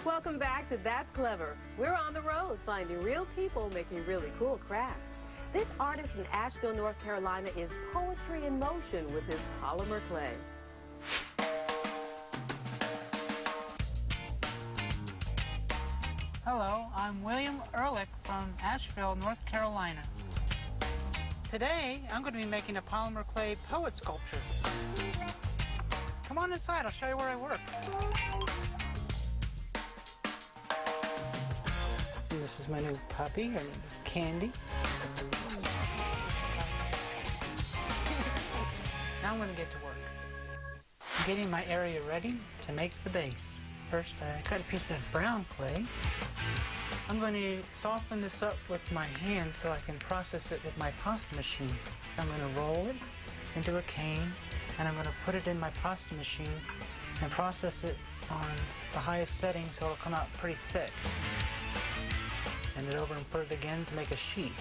Welcome back to That's Clever. We're on the road finding real people making really cool crafts. This artist in Asheville, North Carolina is poetry in motion with his polymer clay. Hello, I'm William Ehrlich from Asheville, North Carolina. Today, I'm going to be making a polymer clay poet sculpture. Come on inside, I'll show you where I work. And this is my new puppy, her name is Candy. Now I'm going to get to work. I'm getting my area ready to make the base. First, I cut a piece of brown clay. I'm going to soften this up with my hand so I can process it with my pasta machine. I'm going to roll it into a cane, and I'm going to put it in my pasta machine and process it on the highest setting so it'll come out pretty thick. Bend it over and put it again to make a sheet.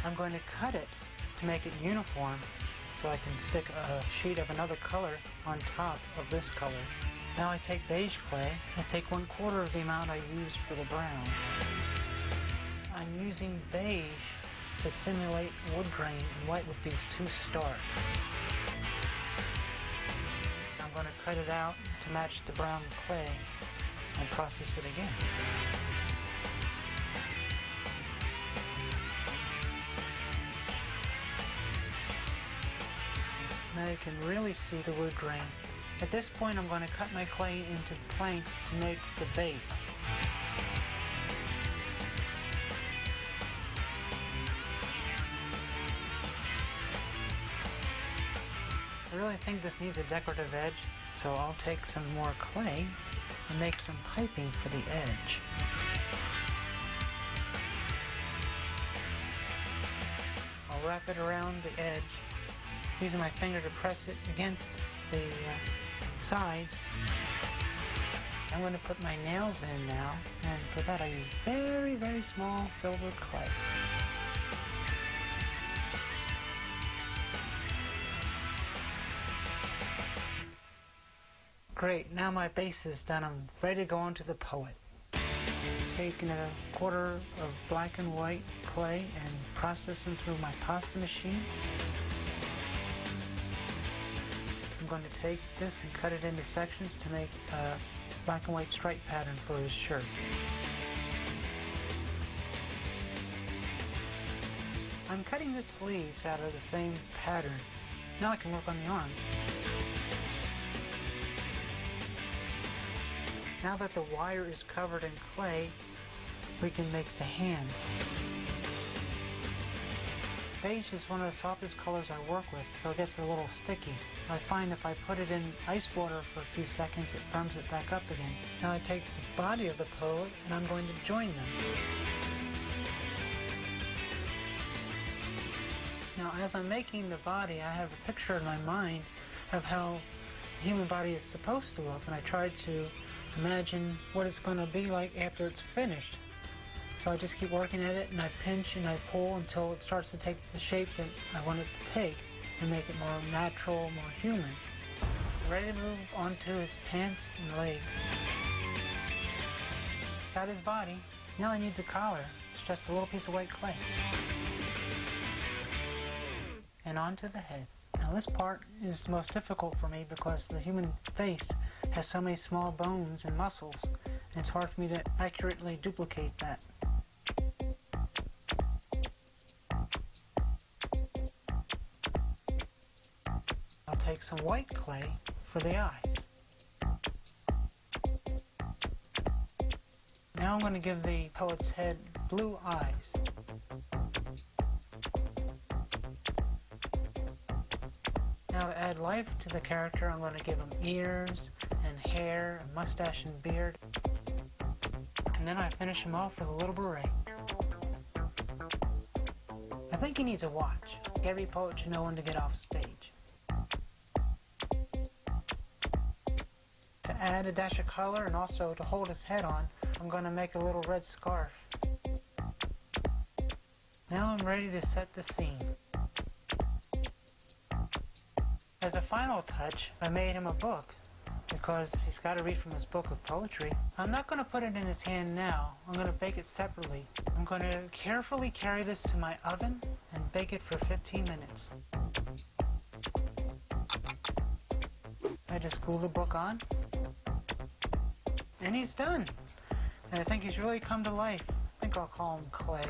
I'm going to cut it to make it uniform so I can stick a sheet of another color on top of this color. Now I take beige clay. I take 1/4 of the amount I used for the brown. I'm using beige to simulate wood grain, and white would be too stark. I'm going to cut it out to match the brown clay and process it again. Now you can really see the wood grain. At this point, I'm going to cut my clay into planks to make the base. I really think this needs a decorative edge, so I'll take some more clay and make some piping for the edge. I'll wrap it around the edge, using my finger to press it against the sides. I'm going to put my nails in now, and for that I use very, very small silver clay. Great, now my base is done. I'm ready to go on to the poet. Taking 1/4 of black and white clay and processing through my pasta machine. I'm going to take this and cut it into sections to make a black and white stripe pattern for his shirt. I'm cutting the sleeves out of the same pattern. Now I can work on the arms. Now that the wire is covered in clay, we can make the hands. Beige is one of the softest colors I work with, so it gets a little sticky. I find if I put it in ice water for a few seconds, it firms it back up again. Now I take the body of the poet and I'm going to join them. Now as I'm making the body, I have a picture in my mind of how the human body is supposed to look, and I tried to imagine what it's going to be like after it's finished. So I just keep working at it, and I pinch and I pull until it starts to take the shape that I want it to take and make it more natural, more human. Ready to move on to his pants and legs. Got his body. Now he needs a collar. It's just a little piece of white clay. And on to the head. Now this part is the most difficult for me because the human face has so many small bones and muscles, and it's hard for me to accurately duplicate that. I'll take some white clay for the eyes. Now I'm going to give the poet's head blue eyes. Now to add life to the character, I'm going to give him ears and hair, a mustache and beard. And then I finish him off with a little beret. I think he needs a watch. Every poet should know when to get off stage. To add a dash of color and also to hold his head on, I'm going to make a little red scarf. Now I'm ready to set the scene. As a final touch, I made him a book because he's got to read from his book of poetry. I'm not going to put it in his hand now. I'm going to bake it separately. I'm going to carefully carry this to my oven and bake it for 15 minutes. I just glue the book on, and he's done. And I think he's really come to life. I think I'll call him Clay.